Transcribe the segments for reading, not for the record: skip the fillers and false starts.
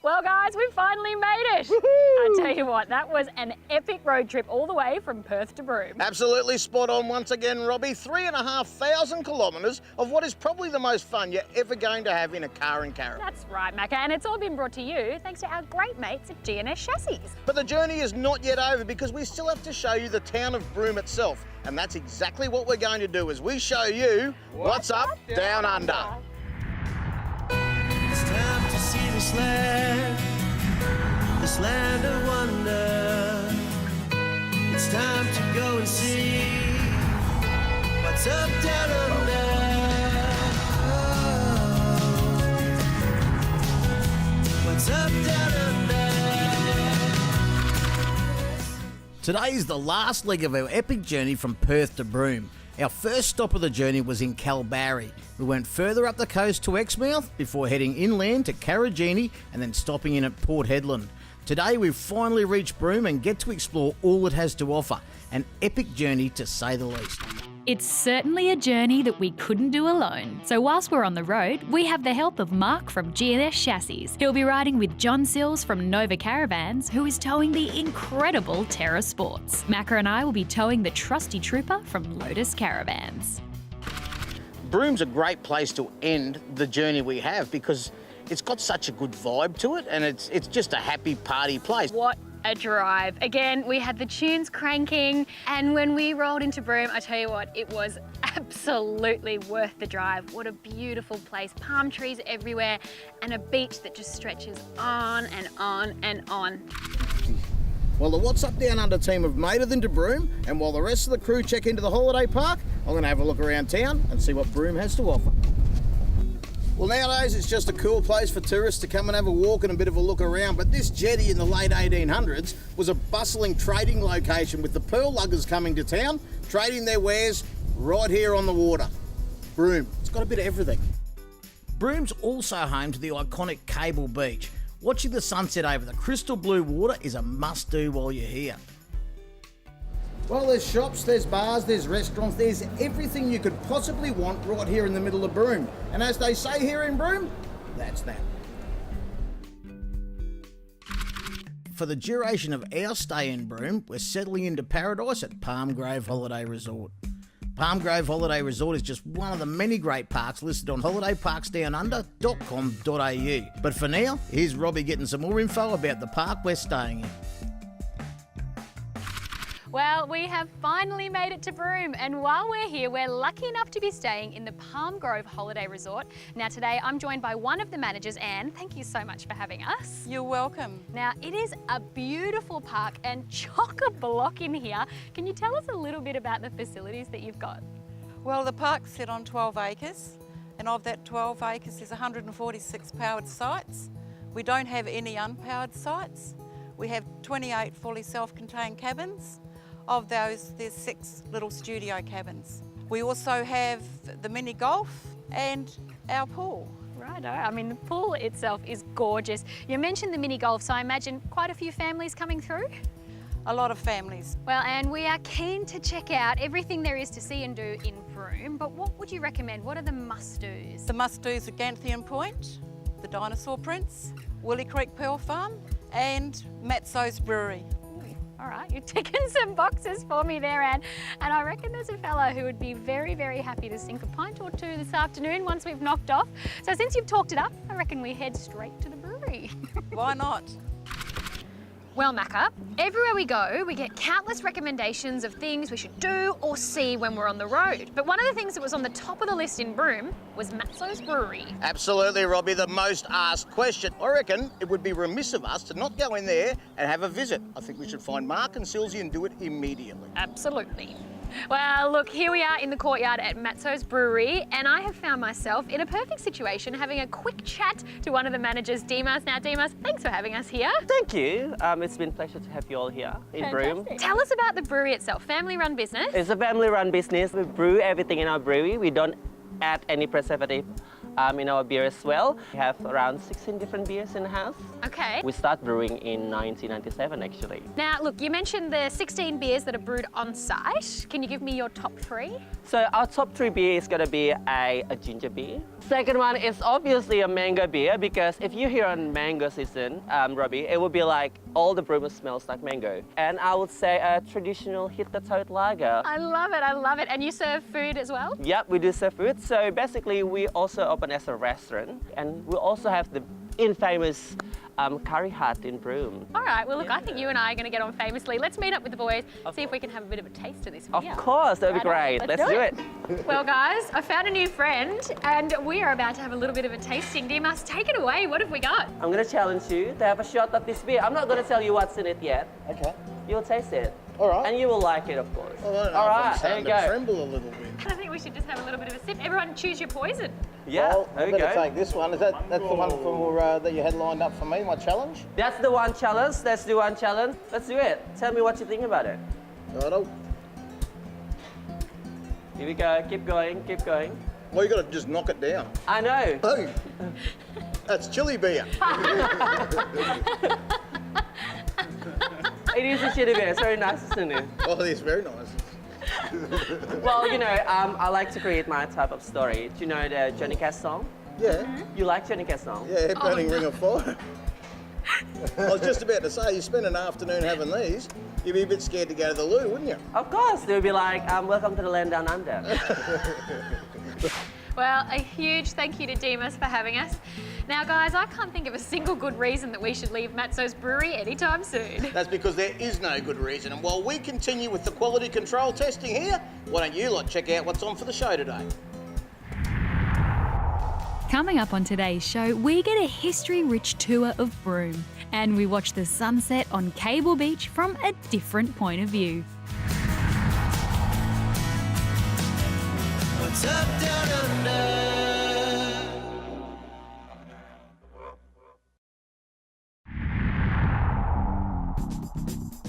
Well, guys, we finally made it. I tell you what, that was an epic road trip all the way from Perth to Broome. Absolutely spot on once again, Robbie. 3,500 kilometres of what is probably the most fun you're ever going to have in a car and caravan. That's right, Macca, and it's all been brought to you thanks to our great mates at GNS Chassis. But the journey is not yet over because we still have to show you the town of Broome itself. And that's exactly what we're going to do as we show you what's up down under. It's time to see this land of wonder. It's time to go and see what's up down under. Oh, what's up down under. Today is the last leg of our epic journey from Perth to Broome. Our first stop of the journey was in Kalbarri. We went further up the coast to Exmouth before heading inland to Carragini and then stopping in at Port Hedland. Today we've finally reached Broome and get to explore all it has to offer. An epic journey to say the least. It's certainly a journey that we couldn't do alone. So whilst we're on the road, we have the help of Mark from GNS Chassis. He'll be riding with John Sills from Nova Caravans, who is towing the incredible Terra Sports. Macca and I will be towing the trusty Trooper from Lotus Caravans. Broome's a great place to end the journey we have because it's got such a good vibe to it and it's just a happy party place. What a drive. Again, we had the tunes cranking, and when we rolled into Broome, I tell you what, it was absolutely worth the drive. What a beautiful place. Palm trees everywhere and a beach that just stretches on and on and on. Well, the What's Up Down Under team have made it into Broome, and while the rest of the crew check into the holiday park, I'm going to have a look around town and see what Broome has to offer. Well, nowadays it's just a cool place for tourists to come and have a walk and a bit of a look around, but this jetty in the late 1800s was a bustling trading location with the pearl luggers coming to town, trading their wares right here on the water. Broome, it's got a bit of everything. Broome's also home to the iconic Cable Beach. Watching the sunset over the crystal blue water is a must-do while you're here. Well, there's shops, there's bars, there's restaurants, there's everything you could possibly want right here in the middle of Broome. And as they say here in Broome, that's that. For the duration of our stay in Broome, we're settling into paradise at Palm Grove Holiday Resort. Palm Grove Holiday Resort is just one of the many great parks listed on holidayparksdownunder.com.au. But for now, here's Robbie getting some more info about the park we're staying in. Well, we have finally made it to Broome, and while we're here, we're lucky enough to be staying in the Palm Grove Holiday Resort. Now today, I'm joined by one of the managers, Anne. Thank you so much for having us. You're welcome. Now, it is a beautiful park and chock-a-block in here. Can you tell us a little bit about the facilities that you've got? Well, the park's set on 12 acres, and of that 12 acres, there's 146 powered sites. We don't have any unpowered sites. We have 28 fully self-contained cabins. Of those, there's 6 little studio cabins. We also have the mini golf and our pool. Righto. I mean, the pool itself is gorgeous. You mentioned the mini golf, so I imagine quite a few families coming through? A lot of families. Well, Anne, we are keen to check out everything there is to see and do in Broome, but what would you recommend? What are the must-dos? The must-dos are Ganthian Point, the Dinosaur Prince, Willie Creek Pearl Farm and Matzo's Brewery. All right, you're ticking some boxes for me there, Anne. And I reckon there's a fella who would be very, very happy to sink a pint or two this afternoon once we've knocked off. So since you've talked it up, I reckon we head straight to the brewery. Why not? Well, Macca, everywhere we go, we get countless recommendations of things we should do or see when we're on the road. But one of the things that was on the top of the list in Broome was Matzo's Brewery. Absolutely, Robbie, the most asked question. I reckon it would be remiss of us to not go in there and have a visit. I think we should find Mark and Silsey and do it immediately. Absolutely. Well, look, here we are in the courtyard at Matzo's Brewery, and I have found myself in a perfect situation having a quick chat to one of the managers, Dimas. Now, Dimas, thanks for having us here. Thank you. It's been a pleasure to have you all here in Broome. Tell us about the brewery itself, family-run business. It's a family-run business. We brew everything in our brewery. We don't add any preservative in our beer as well. We have around 16 different beers in the house. Okay. We started brewing in 1997, actually. Now, look, you mentioned the 16 beers that are brewed on site. Can you give me your top 3? So our top 3 beer is going to be a ginger beer, Second one is obviously a mango beer, because if you're here on mango season, Robbie, it would be like all the brew smells like mango. And I would say a traditional hit-the-toad lager. I love it, I love it. And you serve food as well? Yep, we do serve food. So basically, we also open as a restaurant, and we also have the infamous curry hut in Broome. All right, well look, I think you and I are going to get on famously. Let's meet up with the boys, see if we can have a bit of a taste of this beer. Of course, that'd be great. Let's do it. Well guys, I found a new friend and we are about to have a little bit of a tasting. Dimas, take it away. What have we got? I'm going to challenge you to have a shot of this beer. I'm not going to tell you what's in it yet. Okay. You'll taste it. All right. And you will like it, of course. Well, I don't know All if I'm right, there starting you to go. tremble a little bit. I think we should just have a little bit of a sip. Everyone choose your poison. Yeah, Well, there I you better go. take this one. That's the one for, that you had lined up for me, my challenge? That's the one challenge. Let's do one challenge. Let's do it. Tell me what you think about it. Righto. Here we go. Keep going. Keep going. Well, you got to just knock it down. I know. Oh, that's chili beer. It is a chili beer. It's very nice, isn't it? Oh, it's very nice. Well, you know, I like to create my type of story. Do you know the Johnny Cash song? Yeah, You like Johnny Cash song? yeah, burning ring of fire. I was just about to say, you spend an afternoon having these, you'd be a bit scared to go to the loo, wouldn't you? Of course. They would be like, welcome to the land down under. Well, a huge thank you to Dimas for having us. Now guys, I can't think of a single good reason that we should leave Matzo's Brewery anytime soon. That's because there is no good reason. And while we continue with the quality control testing here, why don't you lot check out what's on for the show today? Coming up on today's show, we get a history-rich tour of Broome and we watch the sunset on Cable Beach from a different point of view. What's up down under?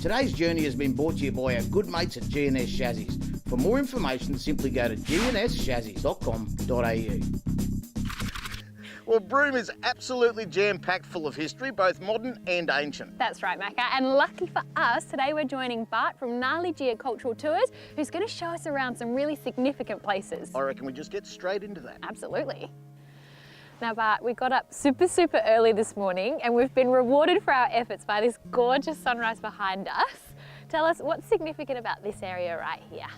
Today's journey has been brought to you by our good mates at GNS Chassis. For more information, simply go to gnschassis.com.au. Well, Broome is absolutely jam-packed full of history, both modern and ancient. That's right, Macca. And lucky for us, today we're joining Bart from Gnarly Geocultural Tours, who's going to show us around some really significant places. I reckon we just get straight into that. Absolutely. Now Bart, we got up super early this morning and we've been rewarded for our efforts by this gorgeous sunrise behind us. Tell us what's significant about this area right here.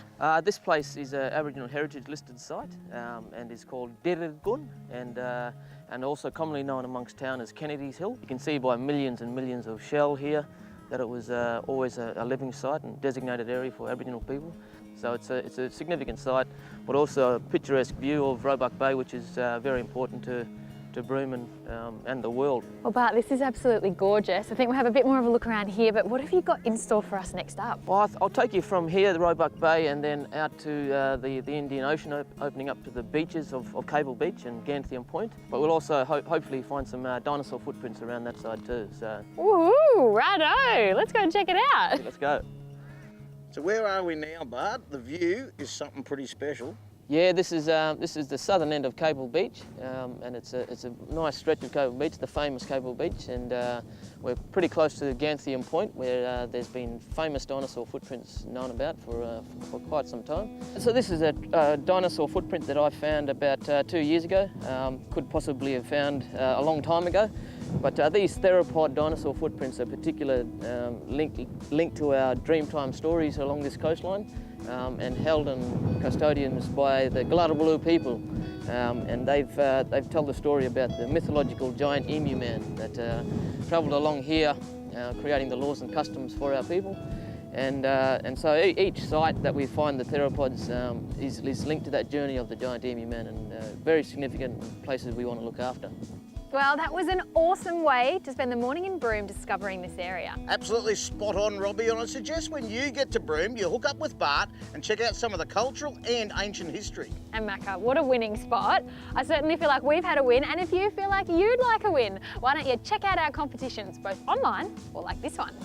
This place is an Aboriginal Heritage listed site and is called Dirrigun and also commonly known amongst town as Kennedy's Hill. You can see by millions and millions of shell here that it was always a living site and designated area for Aboriginal people. So it's a significant site, but also a picturesque view of Roebuck Bay, which is very important to Broome and the world. Well Bart, this is absolutely gorgeous. I think we'll have a bit more of a look around here, but what have you got in store for us next up? Well, I'll take you from here, the Roebuck Bay, and then out to the Indian Ocean, opening up to the beaches of Cable Beach and Ganthium Point. But we'll also hopefully find some dinosaur footprints around that side too. So, Ooh, righto! Let's go and check it out. let's go. So where are we now, Bart? The view is something pretty special. Yeah, this is the southern end of Cable Beach, and it's a nice stretch of Cable Beach, the famous Cable Beach, and we're pretty close to Ganthium Point, where there's been famous dinosaur footprints known about for quite some time. So this is a dinosaur footprint that I found about 2 years ago. Could possibly have found a long time ago, but these theropod dinosaur footprints are particularly linked to our Dreamtime stories along this coastline. And held in custodians by the Gluttabaloo people, and they've told the story about the mythological giant emu man that travelled along here, creating the laws and customs for our people. And so each site that we find the theropods is linked to that journey of the giant emu man, and very significant places we want to look after. Well, that was an awesome way to spend the morning in Broome discovering this area. Absolutely spot on, Robbie, and I suggest when you get to Broome, you hook up with Bart and check out some of the cultural and ancient history. And Macca, what a winning spot. I certainly feel like we've had a win, and if you feel like you'd like a win, why don't you check out our competitions, both online or like this one.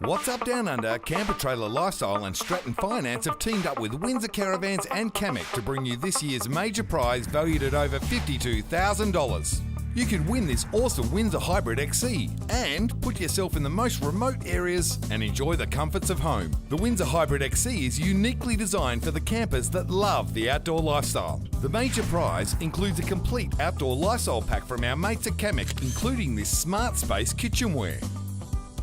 What's Up Down Under, Camper Trailer Lifestyle and Stratton Finance have teamed up with Windsor Caravans and Kamek to bring you this year's major prize valued at over $52,000. You could win this awesome Windsor Hybrid XE and put yourself in the most remote areas and enjoy the comforts of home. The Windsor Hybrid XE is uniquely designed for the campers that love the outdoor lifestyle. The major prize includes a complete outdoor lifestyle pack from our mates at Kamek, including this smart space kitchenware.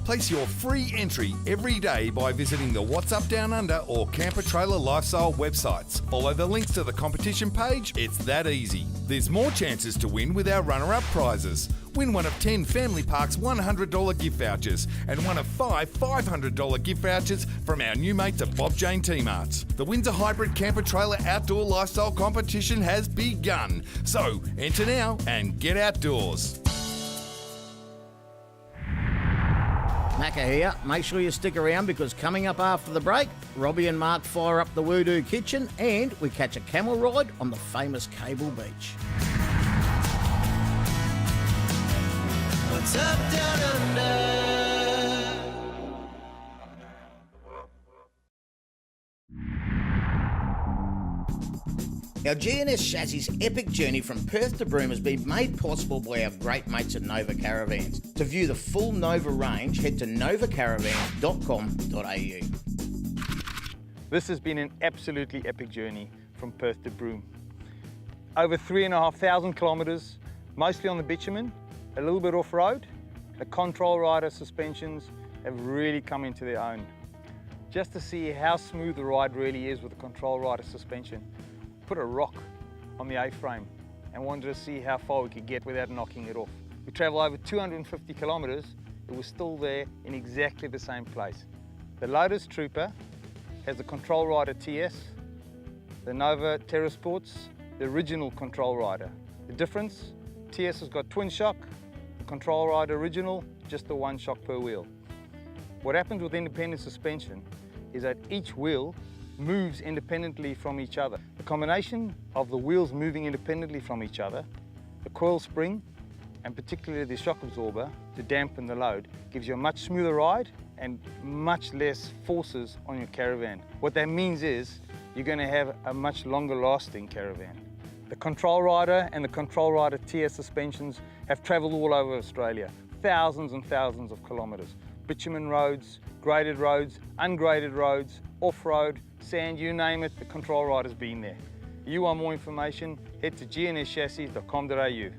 Place your free entry every day by visiting the What's Up Down Under or Camper Trailer Lifestyle websites. Follow the links to the competition page. It's that easy. There's more chances to win with our runner-up prizes. Win one of 10 Family Parks $100 gift vouchers and one of 5 $500 gift vouchers from our new mates at Bob Jane T-Marts. The Windsor Hybrid Camper Trailer Outdoor Lifestyle Competition has begun. So enter now and get outdoors. Macca here. Make sure you stick around because coming up after the break, Robbie and Mark fire up the WUDU kitchen and we catch a camel ride on the famous Cable Beach. What's up down under? Our GNS Chassis epic journey from Perth to Broome has been made possible by our great mates at Nova Caravans. To view the full Nova range, head to novacaravans.com.au. This has been an absolutely epic journey from Perth to Broome. Over 3,500 kilometres, mostly on the bitumen, a little bit off-road. The control rider suspensions have really come into their own. Just to see how smooth the ride really is with the control rider suspension, put a rock on the A-frame and wanted to see how far we could get without knocking it off. We travelled over 250 kilometres, it was still there in exactly the same place. The Lotus Trooper has the Control Rider TS, the Nova TerraSports, the original Control Rider. The difference, TS has got twin shock, the Control Rider original, just the one shock per wheel. What happens with independent suspension is that each wheel moves independently from each other. The combination of the wheels moving independently from each other, the coil spring, and particularly the shock absorber to dampen the load, gives you a much smoother ride and much less forces on your caravan. What that means is you're going to have a much longer lasting caravan. The Control Rider and the Control Rider TS suspensions have travelled all over Australia, thousands and thousands of kilometres. Bitumen roads, graded roads, ungraded roads, off-road, sand, you name it, the Control Rider's been there. You want more information, head to gnschassis.com.au.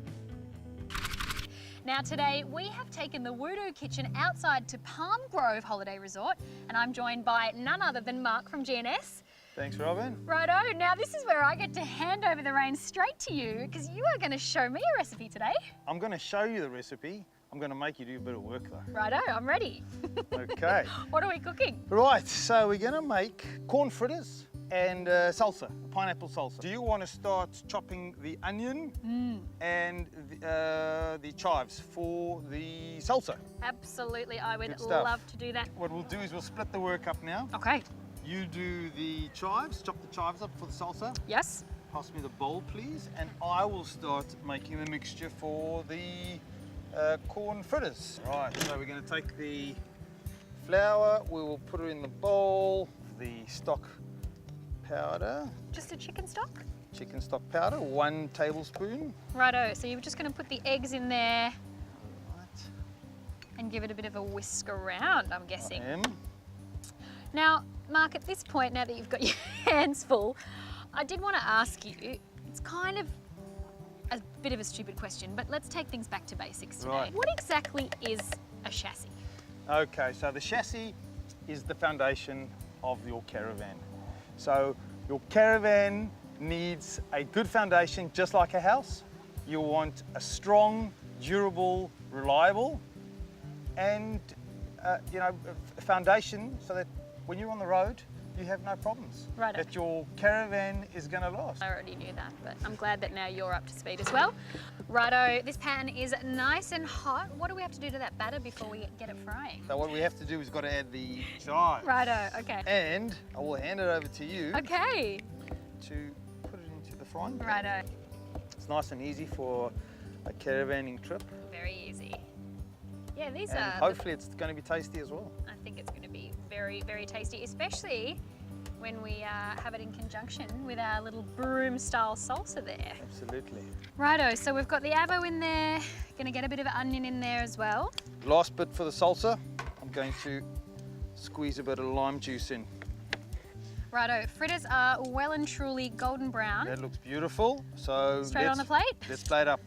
Now today we have taken the WUDU kitchen outside to Palm Grove Holiday Resort and I'm joined by none other than Mark from GNS. Thanks, Robin. Righto, now this is where I get to hand over the reins straight to you because you are going to show me a recipe today. I'm going to show you the recipe. I'm going to make you do a bit of work though. Righto, I'm ready. Okay. What are we cooking? Right, so we're going to make corn fritters and salsa, pineapple salsa. Do you want to start chopping the onion and the chives for the salsa? Absolutely, I would Good stuff. love to do that. What we'll do is we'll split the work up now. Okay. You do the chives, chop the chives up for the salsa. Yes. Pass me the bowl, please, and I will start making the mixture for the corn fritters. Right, so we're going to take the flour, we will put it in the bowl, the stock powder. Just a chicken stock? Chicken stock powder, 1 tablespoon. Righto, so you're just going to put the eggs in there and give it a bit of a whisk around, I'm guessing. I am. Now, Mark, at this point, now that you've got your hands full, I did want to ask you, it's kind of a bit of a stupid question, but let's take things back to basics today. Right. What exactly is a chassis? Okay, so the chassis is the foundation of your caravan. So your caravan needs a good foundation, just like a house. You want a strong, durable, reliable, and a foundation so that when you're on the road, you have no problems. Righto. That your caravan is going to last. I already knew that, but I'm glad that now you're up to speed as well. Righto, this pan is nice and hot. What do we have to do to that batter before we get it frying? So what we have to do is got to add the chives. Righto, okay. And I will hand it over to you Okay. to put it into the frying pan. Righto, It's nice and easy for a caravanning trip. very easy. Yeah, these And are, hopefully it's going to be tasty as well. I think it's going to be very, very tasty, especially when we have it in conjunction with our little broom-style salsa there. Absolutely. Righto, so we've got the avo in there. Gonna get a bit of onion in there as well. Last bit for the salsa, I'm going to squeeze a bit of lime juice in. Righto, fritters are well and truly golden brown. That looks beautiful. So Straight on the plate? Let's plate up.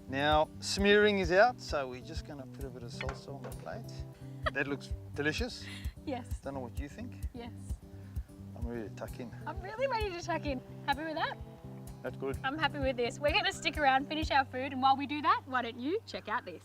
Now, smearing is out, so we're just gonna put a bit of salsa on the plate. That looks delicious. Yes. Don't know what you think. Yes. I'm ready to tuck in. I'm really ready to tuck in. Happy with that? That's good. I'm happy with this. We're gonna stick around, finish our food, and while we do that, why don't you check out this?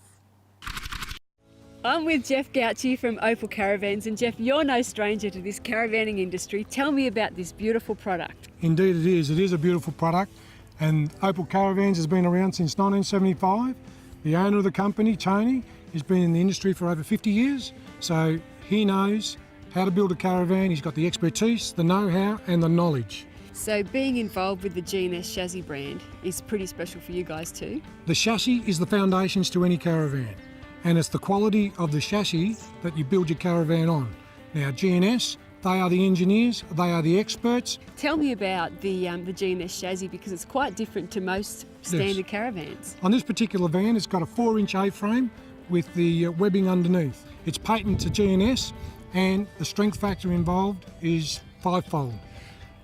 I'm with Jeff Gauci from Opal Caravans, and Jeff, you're no stranger to this caravanning industry. Tell me about this beautiful product. Indeed it is. It is a beautiful product, and Opal Caravans has been around since 1975. The owner of the company, Tony, has been in the industry for over 50 years, so he knows how to build a caravan. He's got the expertise, the know-how and the knowledge. So being involved with the GNS chassis brand is pretty special for you guys too. The chassis is the foundations to any caravan, and it's the quality of the chassis that you build your caravan on. Now GNS, they are the engineers, they are the experts. Tell me about the GNS chassis, because it's quite different to most standard caravans. On this particular van, it's got a 4-inch A-frame with the webbing underneath. It's patent to GNS, and the strength factor involved is 5-fold.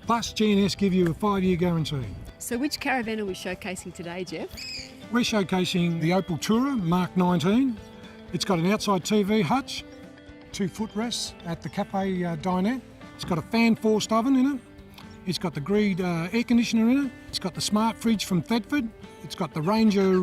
Plus GNS give you a 5-year guarantee. So which caravan are we showcasing today, Jeff? We're showcasing the Opal Tourer Mark 19. It's got an outside TV hutch, 2 footrests at the cafe dinette. It's got a fan forced oven in it. It's got the Greed air conditioner in it. It's got the smart fridge from Thetford. It's got the Ranger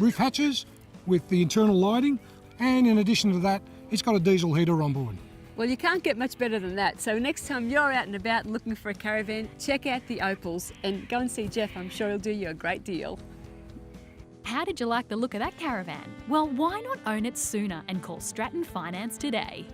roof hatches with the internal lighting. And in addition to that, it's got a diesel heater on board. Well, you can't get much better than that. So next time you're out and about looking for a caravan, check out the Opals and go and see Jeff. I'm sure he'll do you a great deal. How did you like the look of that caravan? Well, why not own it sooner and call Stratton Finance today?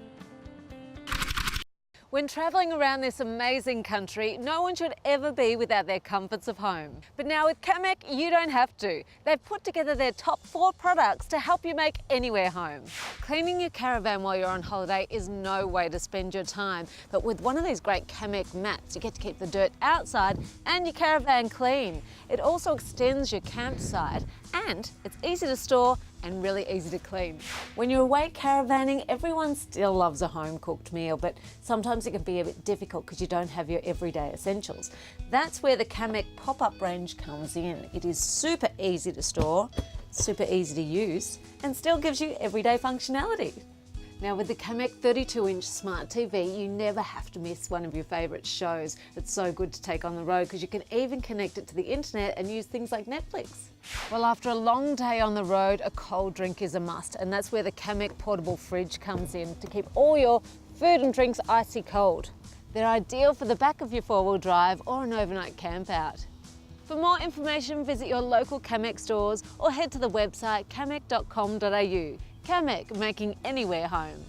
When travelling around this amazing country, no one should ever be without their comforts of home. But now with Kamek, you don't have to. They've put together their top 4 products to help you make anywhere home. Cleaning your caravan while you're on holiday is no way to spend your time, but with one of these great Kamek mats, you get to keep the dirt outside and your caravan clean. It also extends your campsite, and it's easy to store and really easy to clean. When you're away caravanning, everyone still loves a home-cooked meal, but sometimes it can be a bit difficult because you don't have your everyday essentials. That's where the Kamek pop-up range comes in. It is super easy to store, super easy to use, and still gives you everyday functionality. Now with the Kamek 32-inch smart TV, you never have to miss one of your favourite shows. It's so good to take on the road because you can even connect it to the internet and use things like Netflix. Well, after a long day on the road, a cold drink is a must, and that's where the Kamek portable fridge comes in to keep all your food and drinks icy cold. They're ideal for the back of your 4-wheel drive or an overnight camp out. For more information, visit your local Kamek stores or head to the website kamek.com.au. Kamek, making anywhere home.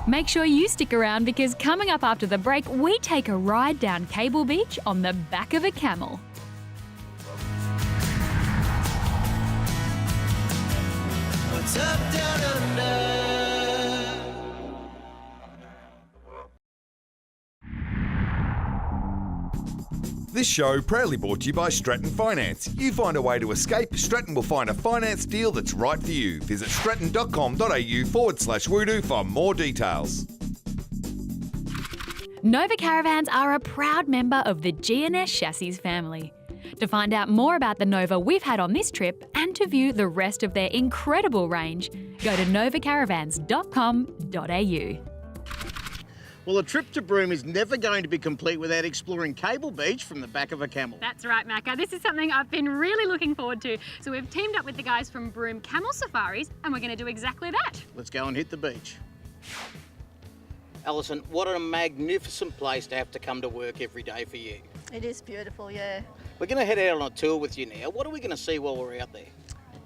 Make sure you stick around because coming up after the break, we take a ride down Cable Beach on the back of a camel. What's up down under? This show proudly brought to you by Stratton Finance. You find a way to escape, Stratton will find a finance deal that's right for you. Visit stratton.com.au/WUDU for more details. Nova Caravans are a proud member of the GNS Chassis family. To find out more about the Nova we've had on this trip and to view the rest of their incredible range, go to novacaravans.com.au. Well, a trip to Broome is never going to be complete without exploring Cable Beach from the back of a camel. That's right, Macca. This is something I've been really looking forward to. So we've teamed up with the guys from Broome Camel Safaris and we're going to do exactly that. Let's go and hit the beach. Alison, what a magnificent place to have to come to work every day for you. It is beautiful, yeah. We're going to head out on a tour with you now. What are we going to see while we're out there?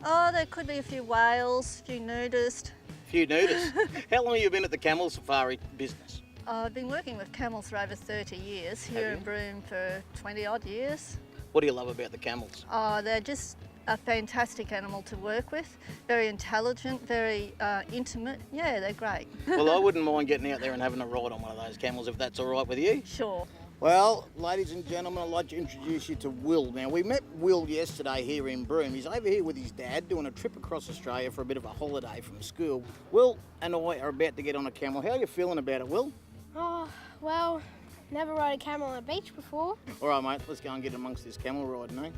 Oh, there could be a few whales, a few nudists. A few nudists. How long have you been at the camel safari business? I've been working with camels for over 30 years, here in Broome for 20 odd years. What do you love about the camels? Oh, they're just a fantastic animal to work with. Very intelligent, very intimate. Yeah, they're great. Well, I wouldn't mind getting out there and having a ride on one of those camels if that's all right with you. Sure. Well, ladies and gentlemen, I'd like to introduce you to Will. Now, we met Will yesterday here in Broome. He's over here with his dad doing a trip across Australia for a bit of a holiday from school. Will and I are about to get on a camel. How are you feeling about it, Will? Oh, well, never rode a camel on a beach before. All right, mate, let's go and get amongst this camel riding, eh?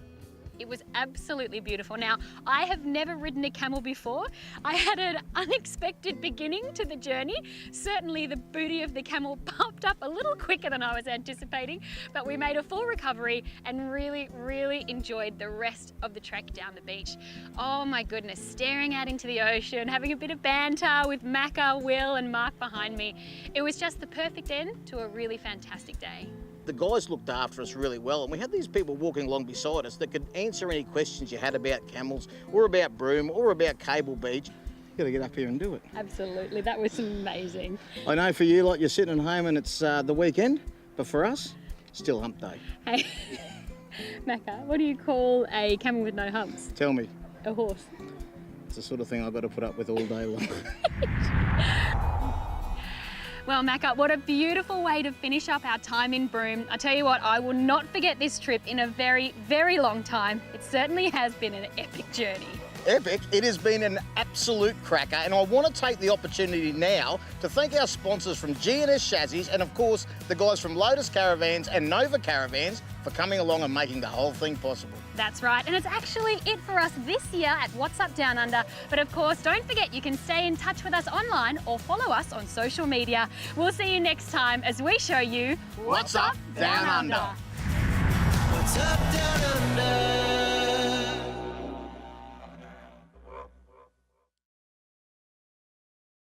It was absolutely beautiful. Now, I have never ridden a camel before. I had an unexpected beginning to the journey. Certainly the booty of the camel popped up a little quicker than I was anticipating, but we made a full recovery and really, really enjoyed the rest of the trek down the beach. Oh my goodness, staring out into the ocean, having a bit of banter with Macca, Will and Mark behind me. It was just the perfect end to a really fantastic day. The guys looked after us really well, and we had these people walking along beside us that could answer any questions you had about camels or about Broome or about Cable Beach. You gotta get up here and do it. Absolutely, that was amazing. I know for you, like you're sitting at home and it's the weekend, but for us, still hump day. Hey, Macca, what do you call a camel with no humps? Tell me. A horse. It's the sort of thing I've got to put up with all day long. Well, Macca, what a beautiful way to finish up our time in Broome. I tell you what, I will not forget this trip in a very, very long time. It certainly has been an epic journey. Epic, it has been an absolute cracker, and I want to take the opportunity now to thank our sponsors from G&S Chassis and of course the guys from Lotus Caravans and Nova Caravans for coming along and making the whole thing possible. That's right, and it's actually it for us this year at What's Up Down Under. But of course, don't forget you can stay in touch with us online or follow us on social media. We'll see you next time as we show you What's Up Down Under. What's up down under?